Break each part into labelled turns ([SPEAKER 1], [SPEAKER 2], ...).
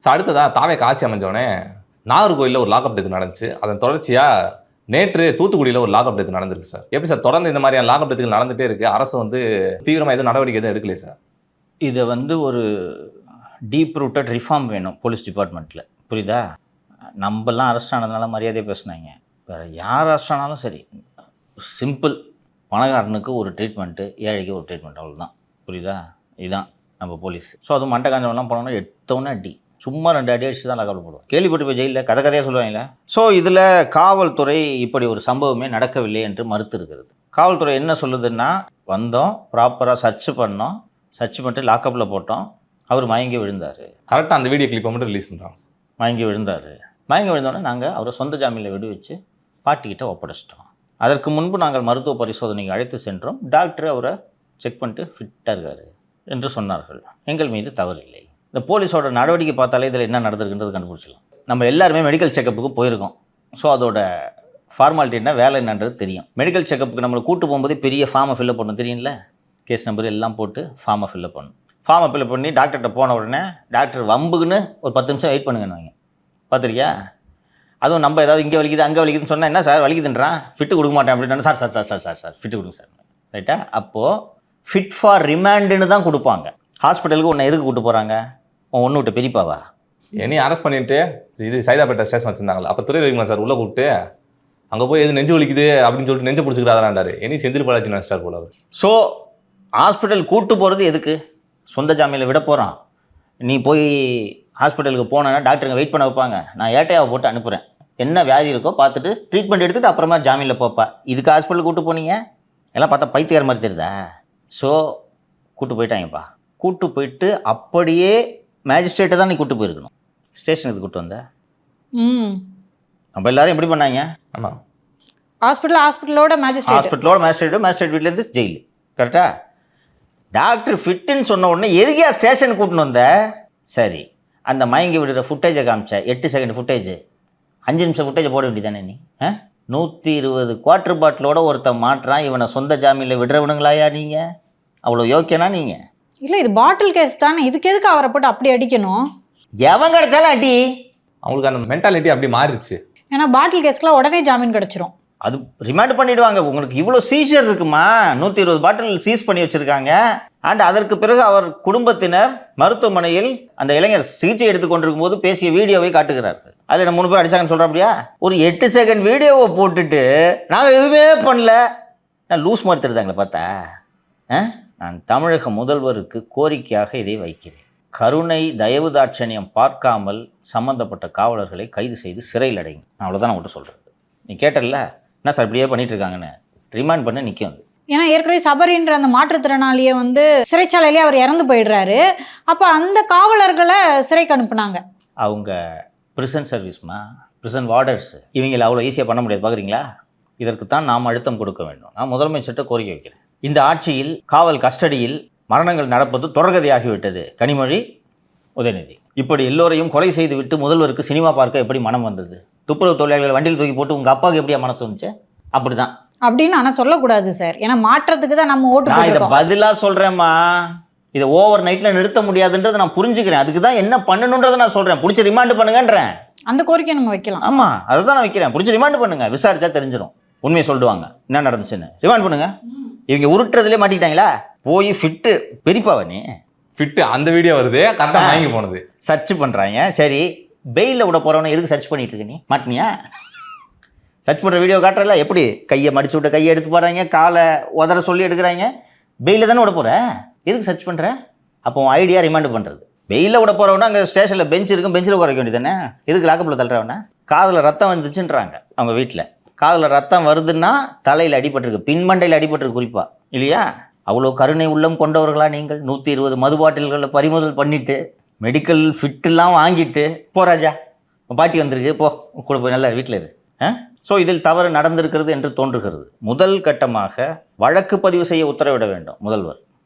[SPEAKER 1] அடுத்ததா தாவே காட்சி அமைஞ்சோடனே நாகர்கோயிலில் ஒரு லாக்அப் டெத் நடந்துச்சு. அதன் தொடர்ச்சியாக நேற்று தூத்துக்குடியில் ஒரு லாக்அப் டெத் நடந்திருக்கு சார். எப்படி சார் தொடர்ந்து இந்த மாதிரியான லாக்அப் டெத்துகள் நடந்துகிட்டே இருக்குது, அரசு வந்து தீவிரமாக எதுவும் நடவடிக்கை எதுவும் எடுக்கலையே சார்?
[SPEAKER 2] இதை ஒரு டீப் ரூட்டட் ரிஃபார்ம் வேணும் போலீஸ் டிபார்ட்மெண்ட்டில், புரியுதா? நம்மலாம் அரெஸ்ட் ஆனதுனால மரியாதையை பேசுனாங்க, வேறு யார் அரெஸ்ட் ஆனாலும் சரி சிம்பிள், பணக்காரனுக்கு ஒரு ட்ரீட்மெண்ட்டு, ஏழைக்கு ஒரு ட்ரீட்மெண்ட், அவ்வளோதான், புரியுதா? இதுதான் நம்ம போலீஸ். ஸோ அது மண்டை காஞ்சவெல்லாம் போனோன்னா எடுத்தோன்னே அடி, சும்மா 2 அடி அடிச்சு தான் லாக்அப் போடுவோம். கேள்விப்பட்டு போய் ஜெயிலில் கதையாக சொல்லுவாங்களே. ஸோ இதில் காவல்துறை இப்படி ஒரு சம்பவமே நடக்கவில்லை என்று மறுத்து இருக்கிறது. காவல்துறை என்ன சொல்லுதுன்னா, வந்தோம், ப்ராப்பராக சர்ச் பண்ணோம், சர்ச் பண்ணிட்டு லாக்அப்பில் போட்டோம், அவர் மயங்கி விழுந்தார்.
[SPEAKER 1] கரெக்டாக அந்த வீடியோ கிளிப்பை மட்டும் ரிலீஸ் பண்ணுறாங்க.
[SPEAKER 2] மயங்கி விழுந்தோடனே நாங்கள் அவரை சொந்த ஜாமீனில் விடுவிச்சு பாட்டிக்கிட்ட ஒப்படைச்சிட்டோம். அதற்கு முன்பு நாங்கள் மருத்துவ பரிசோதனைக்கு அழைத்து சென்றோம். டாக்டர் அவரை செக் பண்ணிட்டு ஃபிட்டாக இருக்கார் என்று சொன்னார்கள். எங்கள் மீது தவறில்லை. இந்த போலீஸோட நடவடிக்கை பார்த்தாலே இதில் என்ன நடந்திருக்குன்றது கண்டுபிடிச்சிடலாம். நம்ம எல்லாருமே மெடிக்கல் செக்கப்புக்கு போயிருக்கோம். ஸோ அதோட ஃபார்மாலிட்டி என்ன, வேலை என்னன்றது தெரியும். மெடிக்கல் செக்கப்புக்கு நம்மளை கூட்டு போகும்போது பெரிய ஃபார்மை ஃபில்லப் பண்ணணும், தெரியும்ல? கேஸ் நம்பர் எல்லாம் போட்டு ஃபார்மை ஃபில்லப் பண்ணணும். ஃபார்மை ஃபில்லப் பண்ணி டாக்டர்கிட்ட போன உடனே டாக்டர் வம்புக்குன்னு ஒரு 10 நிமிஷம் வெயிட் பண்ணுங்கன்னு வாங்க. பார்த்துருக்கியா? அதுவும் நம்ம ஏதாவது இங்கே வலிக்குது அங்கே வலிக்குதுன்னு சொன்னால், என்ன சார் வலிக்குதுன்றான், ஃபிட்டு கொடுக்க மாட்டேன் அப்படின்னா, sir sir sir sir sir sir fit கொடுங்க சார், ரைட்டா? அப்போது ஃபிட் ஃபார் ரிமாண்டுன்னு தான் கொடுப்பாங்க. ஹாஸ்பிட்டலுக்கு உன்னை எதுக்கு கூப்பிட்டு போகிறாங்க? ஒன்று விட்டு பெரியப்பாவா?
[SPEAKER 1] என்னையும் அரெஸ்ட் பண்ணிட்டு இது சைதாப்பேட்டை ஸ்டேஷன் வச்சுருந்தாங்களா, அப்போ துறை வைக்குமா சார் உள்ளே கூப்பிட்டு அங்கே போய் எது நெஞ்சு வலிக்குது அப்படின்னு சொல்லிட்டு நெஞ்சு பிடிச்சிக்கிறாராண்டாரு. என்னையும் செந்தில் பாலாஜி நினச்சிட்டார் போல அவர்.
[SPEAKER 2] ஸோ ஹாஸ்பிட்டல் கூப்பிட்டு போகிறது எதுக்கு? சொந்த ஜாமீனில் விட போகிறான். நீ போய் ஹாஸ்பிட்டலுக்கு போனேன்னா டாக்டருங்க வெயிட் பண்ண வைப்பாங்க. நான் ஏட்டையாவை போட்டு அனுப்புகிறேன், என்ன வியாதி இருக்கோ பார்த்துட்டு ட்ரீட்மெண்ட் எடுத்துகிட்டு அப்புறமா ஜாமீனில் போப்பா. இதுக்கு ஹாஸ்பிட்டல் கூப்பிட்டு போனீங்க, எல்லாம் பார்த்தா பைத்தியார் மாதிரி தெரியுதா? ஸோ கூப்பிட்டு போயிட்டாங்கப்பா. கூப்பிட்டு போயிட்டு அப்படியே மேஜிஸ்ட்ரேட்டை தான் நீ கூப்பிட்டு போயிருக்கணும், ஸ்டேஷனுக்கு கூப்பிட்டு வந்த. நம்ம எல்லாரும் எப்படி பண்ணாங்க?
[SPEAKER 1] ஆமாம்,
[SPEAKER 3] ஹாஸ்பிட்டலோட
[SPEAKER 2] மேஜிஸ்ட்ரேட் வீட்டிலேருந்து ஜெயில், கரெக்டாக? டாக்டர் ஃபிட்டுன்னு சொன்ன உடனே எதுக்கே ஸ்டேஷன் கூட்டின்னு வந்த? சரி, அந்த மயங்கி விடுற ஃபுட்டேஜை காமிச்ச, 8 செகண்ட் ஃபுட்டேஜ், 5 நிமிஷம் ஃபுட்டேஜை போட வேண்டியதானே நீ? 120 குவார்டர் பாட்டிலோட ஒருத்தன் மாட்டுறான், இவனை சொந்த ஜாமீனில் விடுறவனுங்களாயா நீங்கள்? அவ்வளோ யோக்கியனா நீங்கள்?
[SPEAKER 3] இல்லை, இது பாட்டில் கேஸ் தானே, இதுக்கு எதுக்கு அவரை போட்டு அப்படி அடிக்கணும்?
[SPEAKER 2] எவன் கிடைச்சாலும் அடி.
[SPEAKER 1] அவங்களுக்கு அந்த மென்டாலிட்டி அப்படி மாறிடுச்சு.
[SPEAKER 3] ஏன்னா பாட்டில் கேஸ்க்குலாம் உடனே ஜாமீன் கிடச்சிரும்.
[SPEAKER 2] அது ரிமாண்ட் பண்ணிவிடுவாங்க. உங்களுக்கு இவ்வளோ சீசர் இருக்குமா? 120 பாட்டில் சீஸ் பண்ணி வச்சுருக்காங்க. அண்ட் அதற்கு பிறகு அவர் குடும்பத்தினர் மருத்துவமனையில் அந்த இளைஞர் சிகிச்சை எடுத்துக்கொண்டிருக்கும் போது பேசிய வீடியோவை காட்டுகிறார்கள். அதில் என்ன 3 பேர் அடிச்சாங்கன்னு சொல்கிறேன். அப்படியா? ஒரு 8 செகண்ட் வீடியோவை போட்டுட்டு நாங்கள் எதுவுமே பண்ணல, நான் லூஸ் மாதிரி தெரியுதாங்களே பார்த்தா. நான் தமிழக முதல்வருக்கு கோரிக்கையாக இதை வைக்கிறேன். கருணை தயவு தாட்சணியம் பார்க்காமல் சம்பந்தப்பட்ட காவலர்களை கைது செய்து சிறையில் அடைங்க. நான் அவ்வளோதான் நான் சொல்கிறது. நீ கேட்டல என்ன சார் இப்படியே பண்ணிட்டு இருக்காங்கன்னு, ரிமாண்ட் பண்ண நிற்கும்.
[SPEAKER 3] ஏன்னா ஏற்கனவே சபரின்ற அந்த மாற்றுத்திறனாளியை சிறைச்சாலையிலே அவர் இறந்து போயிடுறாரு. அப்போ அந்த காவலர்களை சிறைக்கு அனுப்புனாங்க. அவங்க
[SPEAKER 2] பிரிசன் சர்வீஸ்மா, பிரிசன் வார்டர்ஸ், இவங்களை அவ்வளோ ஈஸியாக பண்ண முடியாது. பார்க்குறீங்களா? இதற்கு தான் நாம் அழுத்தம் கொடுக்க வேண்டும். நான் முதலமைச்சர்கிட்ட கோரிக்கை வைக்கிறேன். இந்த ஆட்சியில் காவல் கஸ்டடியில் மரணங்கள் நடப்பது தொடர்கதையாகிவிட்டது. கனிமொழி, உதயநிதி இப்படி எல்லோரையும் கொலை செய்து விட்டு முதல்வருக்கு சினிமா பார்க்க எப்படி மனம் வந்தது? துப்புரவு தொழிலாளர்கள் வண்டியில் தூக்கி போட்டு உங்கள் அப்பாவுக்கு எப்படியா மனசு வந்துச்சு? அப்படிதான்
[SPEAKER 3] அப்படின்னு ஆனால் சொல்லக்கூடாது சார். ஏன்னா மாற்றத்துக்கு தான் நம்ம ஓட்டு.
[SPEAKER 2] நான் இதை பதிலாக சொல்கிறேம்மா. இதை ஓவர் நைட்டில் நிறுத்த முடியாதுன்றதை நான் புரிஞ்சுக்கிறேன். அதுக்கு தான் என்ன பண்ணணுன்றதை நான் சொல்கிறேன். பிடிச்சி ரிமாண்டு பண்ணுங்கன்றேன்.
[SPEAKER 3] அந்த கோரிக்கையை நம்ம வைக்கலாம்.
[SPEAKER 2] ஆமாம், அதை தான் நான் வைக்கிறேன். பிடிச்சி ரிமாண்டு பண்ணுங்க, விசாரிச்சா தெரிஞ்சிடும், உண்மையை சொல்லிடுவாங்க என்ன நடந்துச்சுன்னு. ரிமாண்ட் பண்ணுங்க. இவங்க உருட்டுறதுலேயே மாட்டிக்கிட்டாங்களா? போய் ஃபிட்டு பெரியப்பாவ நீ
[SPEAKER 1] ஃபிட்டு அந்த வீடியோ வருது, கரெக்டாக வாங்கி போனது
[SPEAKER 2] சர்ச் பண்ணுறாங்க. சரி, பெயிலில் விட போகிறவனை எதுக்கு சர்ச் பண்ணிட்டு இருக்க நீ? மாட்டினியா? சர்ச் பண்ணுற வீடியோ காட்டுறல, எப்படி கையை மடிச்சு விட்ட கையை எடுத்து போகிறாங்க, காலை உதற சொல்லி எடுக்கிறாங்க. பெயிலில் தானே விட போகிற, எதுக்கு சர்ச் பண்ணுற? அப்போ ஐடியா ரிமாண்ட் பண்ணுறது. வெயிலில் விட போகிறவனா அங்கே ஸ்டேஷனில் பெஞ்ச் இருக்கும், பெஞ்சில் குறைக்க வேண்டியது தானே. எதுக்கு லாக்கப்பில் தள்ளுறவனா? காதில் ரத்தம் வந்துச்சுன்றாங்க அவங்க வீட்டில். காதில் ரத்தம் வருதுன்னா தலையில் அடிபட்டிருக்கு, பின்மண்டையில் அடிபட்டிருக்கு குறிப்பாக, இல்லையா? அவ்வளோ கருணை உள்ளம் கொண்டவர்களா நீங்கள்? 120 மது பாட்டில்களில் பறிமுதல் பண்ணிவிட்டு மெடிக்கல் ஃபிட்டெல்லாம் வாங்கிட்டு போராஜா பாட்டி வந்திருக்கு, போ கூட போய் நல்லா வீட்டில் இரு. ஸோ இதில் தவறு நடந்திருக்கிறது என்று தோன்றுகிறது. முதல் கட்டமாக வழக்கு பதிவு செய்ய உத்தரவிட வேண்டும் முதல்வர்.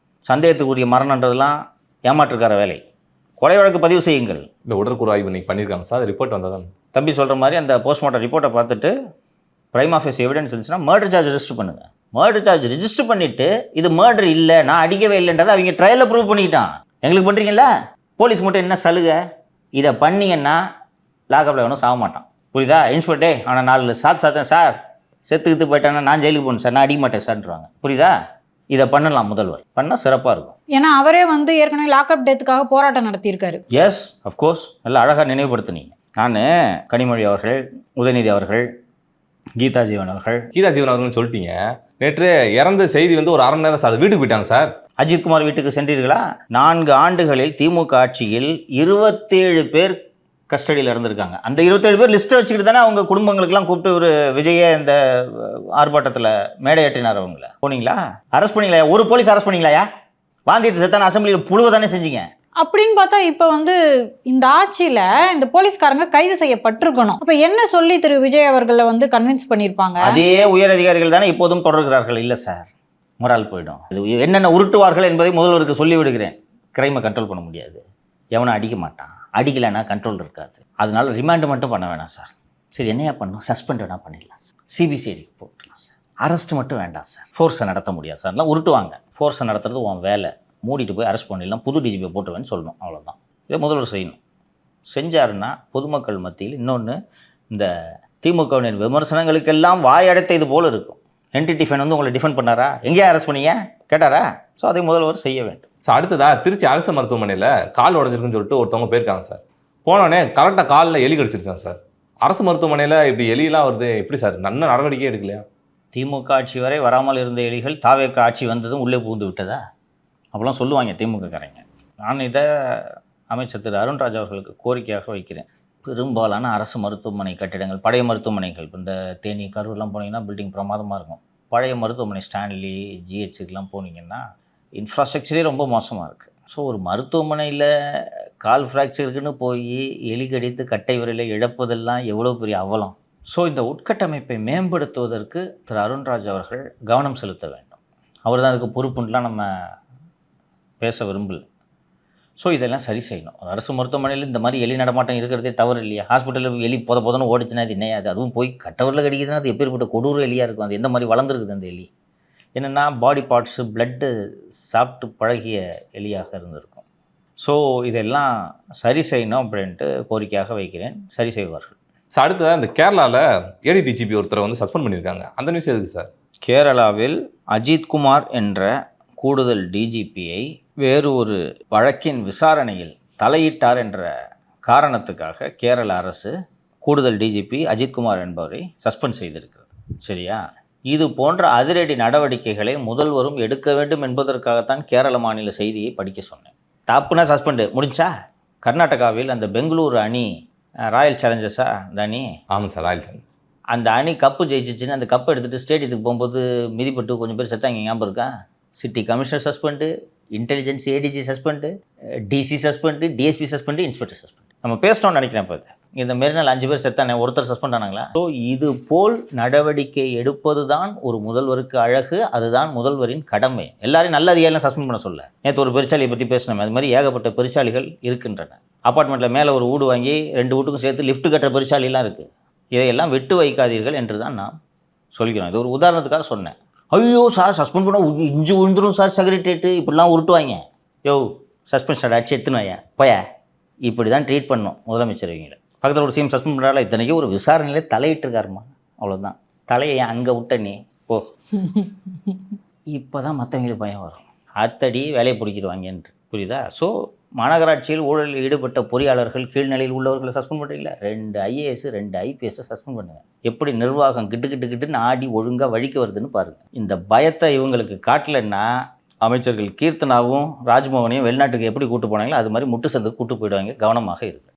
[SPEAKER 2] சந்தேகத்துக்குரிய மரணன்றதெல்லாம் ஏமாற்றுக்கார வேலை. கொலை வழக்கு பதிவு செய்யுங்கள்.
[SPEAKER 1] இந்த உடற்கூறு ஆய்வு இன்னைக்கு பண்ணியிருக்காங்க சார், ரிப்போர்ட் வந்ததான்.
[SPEAKER 2] தம்பி சொல்கிற மாதிரி அந்த போஸ்ட்மார்ட்டம் ரிப்போர்ட்டை பார்த்துட்டு பிரைம் ஆஃபீஸ் எவிடன்ஸ் இருந்துச்சுன்னா மர்டர் சார்ஜ் ரெஜிஸ்டர் பண்ணுங்கள். மர்டர் சார்ஜ் ரெஜிஸ்டர் பண்ணிவிட்டு இது மர்டர் இல்லை, நான் அடிக்கவே இல்லைன்றதை அவங்க ட்ரையலில் ப்ரூவ் பண்ணிக்கிட்டான். எங்களுக்கு பண்ணுறீங்களா? போலீஸ் மட்டும் என்ன சலுகை? இதை பண்ணீங்கன்னா லாக்கப்பில் ஒன்றும் சாக மாட்டான். புரியுதா? இன்ஸ்பெக்டே ஆனால் 4 சாத்தேன் சார், செத்துக்கிட்டு போயிட்டானா நான் ஜெயிலுக்கு போகணும் சார், நான் அடிக்க மாட்டேன் சார்ன்றாங்க. புரியுதா? இதை பண்ணலாம் முதல்வர், பண்ணால் சிறப்பாக இருக்கும்.
[SPEAKER 3] ஏன்னா அவரே வந்து ஏற்கனவே லாக்அப் டெத்துக்காக போராட்டம் நடத்தியிருக்காரு.
[SPEAKER 2] எஸ் அஃப்கோர்ஸ், நல்லா அழகாக நினைவுபடுத்துனீங்க. நான் கனிமொழி அவர்கள், உதயநிதி அவர்கள், கீதா ஜீவன்
[SPEAKER 1] அவர்கள்னு சொல்லிட்டீங்க. நேற்று இறந்த செய்தி வந்து ஒரு 1/2 மணி நேரம் சார் வீட்டுக்கு போயிட்டாங்க சார்.
[SPEAKER 2] அஜித்குமார் வீட்டுக்கு சென்றீர்களா? 4 ஆண்டுகளில் திமுக ஆட்சியில் 27 பேர் கஸ்டடியில் இருந்திருக்காங்க. அந்த 27 பேர் லிஸ்ட்டை வச்சுக்கிட்டு தானே அவங்க குடும்பங்களுக்கெல்லாம் கூப்பிட்டு ஒரு விஜய இந்த ஆர்ப்பாட்டத்தில் மேடையாற்றினார். அவங்கள போனீங்களா? அரெஸ்ட் பண்ணீங்களா? ஒரு போலீஸ் அரெஸ்ட் பண்ணீங்களா? வாந்தியத்தை செத்தான அசம்பிளியில் புழுவ தானே செஞ்சீங்க.
[SPEAKER 3] அப்படின்னு பார்த்தா இப்போ வந்து இந்த ஆட்சியில் இந்த போலீஸ்காரங்க கைது செய்யப்பட்டிருக்கணும். அப்போ என்ன சொல்லி திரு விஜய் அவர்களை வந்து கன்வின்ஸ் பண்ணியிருப்பாங்க?
[SPEAKER 2] அதே உயர் அதிகாரிகள் தானே இப்போதும் தொடர்கிறார்கள். இல்லை சார், மொரால் போயிடும். இது என்னென்ன உருட்டுவார்கள் என்பதை முதல்வருக்கு சொல்லி விடுகிறேன். கிரைமை கண்ட்ரோல் பண்ண முடியாது, எவனும் அடிக்க மாட்டான், அடிக்கலைன்னா கண்ட்ரோல் இருக்காது. அதனால ரிமாண்ட் மட்டும் பண்ண வேணாம் சார். சரி, என்னையா பண்ணணும்? சஸ்பெண்ட் வேணா பண்ணிடலாம் சார், சிபிசிஐடிக்கு போட்டுக்கலாம் சார். அரெஸ்ட் மட்டும் வேண்டாம் சார், ஃபோர்ஸை நடத்த முடியாது சார். எல்லாம் உருட்டுவாங்க. ஃபோர்ஸை நடத்துறது உன் வேலை, மூடிட்டு போய் அரெஸ்ட் பண்ணிடலாம், புது டிஜிபியை போட்டுருவேன்னு சொல்லணும். அவ்வளோதான். இதை முதல்வர் செய்யணும். செஞ்சாருன்னா பொதுமக்கள் மத்தியில் இன்னொன்று, இந்த திமுகவின் விமர்சனங்களுக்கெல்லாம் வாயடைத்த இது போல் இருக்கும். என்டிடி ஃபைன் வந்து உங்களை டிஃபெண்ட் பண்ணாரா? எங்கேயா அரெஸ்ட் பண்ணீங்க கேட்டாரா? ஸோ அதை முதல்வர் செய்ய வேண்டும்.
[SPEAKER 1] சார் அடுத்ததா திருச்சி அரசு மருத்துவமனையில் கால் உடஞ்சிருக்குன்னு சொல்லிட்டு ஒருத்தவங்க போயிருக்காங்க சார். போனோடனே கரெக்டாக காலில் எலி கடிச்சிருச்சான் சார். அரசு மருத்துவமனையில் இப்படி எலியெல்லாம் வருது, எப்படி சார்? நல்ல நடவடிக்கையே எடுக்கலையா?
[SPEAKER 2] திமுக ஆட்சி வரை வராமல் இருந்த எலிகள் தாவேக ஆட்சி வந்ததும் உள்ளே புகுந்து விட்டதா? அப்போலாம் சொல்லுவாங்க திமுகக்காரங்க. நான் இதை அமைச்சர் திரு அருண்ராஜ் அவர்களுக்கு கோரிக்கையாக வைக்கிறேன். பெரும்பாலான அரசு மருத்துவமனை கட்டிடங்கள், பழைய மருத்துவமனைகள், இப்போ இந்த தேனி கரூர்லாம் போனீங்கன்னா பில்டிங் பிரமாதமாக இருக்கும். பழைய மருத்துவமனை ஸ்டான்லி, ஜிஹெச்சுக்கெலாம் போனீங்கன்னா இன்ஃப்ராஸ்ட்ரக்சரே ரொம்ப மோசமாக இருக்குது. ஸோ ஒரு மருத்துவமனையில் கால் ஃப்ராக்சருக்குன்னு போய் எலி கடித்து கட்டை விரலை இழப்பதெல்லாம் எவ்வளோ பெரிய அவலம். ஸோ இந்த உட்கட்டமைப்பை மேம்படுத்துவதற்கு திரு அருண்ராஜ் அவர்கள் கவனம் செலுத்த வேண்டும். அவர் தான் அதுக்கு பொறுப்புலாம் நம்ம பேச விரும்பல. ஸோ இதெல்லாம் சரி செய்யணும். அரசு மருத்துவமனையில் இந்த மாதிரி எலி நடமாட்டம் இருக்கிறதே தவறு இல்லையா? ஹாஸ்பிட்டலில் எலி போதன்னு ஓடிச்சுன்னா அது என்னையா? அது அதுவும் போய் கட்டவரில் கடிக்குதுன்னா அது எப்பேற்பட்ட கொடூர எலியாக இருக்கும். அது எந்த மாதிரி வளர்ந்துருக்குது அந்த எலி? என்னென்னா பாடி பார்ட்ஸு, பிளட்டு சாப்பிட்டு பழகிய எலியாக இருந்திருக்கும். ஸோ இதெல்லாம் சரி செய்யணும் அப்படின்ட்டு கோரிக்கையாக வைக்கிறேன். சரி செய்வார்கள்.
[SPEAKER 1] சார் அடுத்ததாக இந்த கேரளாவில் ஏடிடிஜிபி ஒருத்தரை வந்து சஸ்பெண்ட் பண்ணியிருக்காங்க. அந்த நியூஸ் எதுக்கு சார்?
[SPEAKER 2] கேரளாவில் அஜித்குமார் என்ற கூடுதல் டிஜிபியை வேறு ஒரு வழக்கின் விசாரணையில் தலையிட்டார் என்ற காரணத்துக்காக கேரள அரசு கூடுதல் டிஜிபி அஜித்குமார் என்பவரை சஸ்பெண்ட் செய்திருக்கிறது. சரியா? இது போன்ற அதிரடி நடவடிக்கைகளை முதல்வரும் எடுக்க வேண்டும் என்பதற்காகத்தான் கேரள மாநில செய்தியை படிக்க சொன்னேன். தப்புனா சஸ்பெண்டு முடிஞ்சா? கர்நாடகாவில் அந்த பெங்களூரு அணி, ராயல் சேலஞ்சர்ஸா அந்த அணி?
[SPEAKER 1] ஆமாம் சார், ராயல் சேலஞ்சர்ஸ்.
[SPEAKER 2] அந்த அணி கப்பு ஜெயிச்சிச்சுன்னு அந்த கப்பை எடுத்துகிட்டு ஸ்டேடியத்துக்கு போகும்போது மிதிப்பட்டு கொஞ்சம் பேர் செத்தாங்க, ஞாபகம் இருக்கா? City commissioner suspend, intelligence ADG suspend, DC suspend, DSP suspend, inspector suspend. நம்ம பேசிட்டோம்னு நினைக்கிறேன். இப்போ இந்த மெரினால் 5 பேர் செத்தானே, ஒருத்தர் சஸ்பெண்ட் ஆனாங்களா? ஸோ இது போல் நடவடிக்கை எடுப்பது தான் ஒரு முதல்வருக்கு அழகு. அதுதான் முதல்வரின் கடமை. எல்லாரையும் நல்ல அதிகாரிலாம் சஸ்பெண்ட் பண்ண சொல்ல. நேற்று ஒரு பெருச்சாலியை பற்றி பேசினோம். அது மாதிரி ஏகப்பட்ட பெருச்சாலிகள் இருக்கின்றன. அப்பார்ட்மெண்ட்டில் மேலே ஒரு வீடு வாங்கி 2 வீட்டுக்கும் சேர்த்து லிஃப்ட் கட்டுற பெருச்சாலிலாம் இருக்குது. இதையெல்லாம் விட்டு வைக்காதீர்கள் என்று தான் நான் சொல்லிக்கிறோம். இது ஒரு உதாரணத்துக்காக சொன்னேன். ஐயோ சார் சஸ்பெண்ட் பண்ண இஞ்சி விழுந்துரும் சார், செக்ரட்டரியேட்டு இப்படிலாம் உருட்டுவாங்க. யோ சஸ்பென்ஷன் அடிச்சு எடுத்துனுவாயா போயா, இப்படி தான் ட்ரீட் பண்ணணும் முதலமைச்சர். இவங்களை பக்கத்தில் ஒரு சிஎம் சஸ்பெண்ட் பண்ணுறால, இத்தனைக்கும் ஒரு விசாரணையில் தலையிட்டுருக்காருமா, அவ்வளோதான். தலையை அங்கே விட்ட நீ போ. இப்போ தான் மற்றவங்களுக்கு பயம் வரும். அத்தடி வேலையை பிடிக்கிடுவாங்கன்று. புரியுதா? ஸோ மாநகராட்சியில் ஊழலில் ஈடுபட்ட பொறியாளர்கள், கீழ்நிலையில் உள்ளவர்களை சஸ்பெண்ட் பண்ணுறீங்களா? 2 ஐஏஎஸ் 2 ஐபிஎஸ் சஸ்பெண்ட் பண்ணுங்க. எப்படி நிர்வாகம் கிட்டுன்னு ஆடி ஒழுங்காக வழிக்க வருதுன்னு பாருங்கள். இந்த பயத்தை இவங்களுக்கு காட்டலைன்னா அமைச்சர்கள் கீர்த்தனாவும் ராஜ்மோகனையும் வெளிநாட்டுக்கு எப்படி கூட்டு போனாங்களோ அது மாதிரி முட்டு சந்துக்கு கூட்டு போயிடுவாங்க. கவனமாக இருக்கு.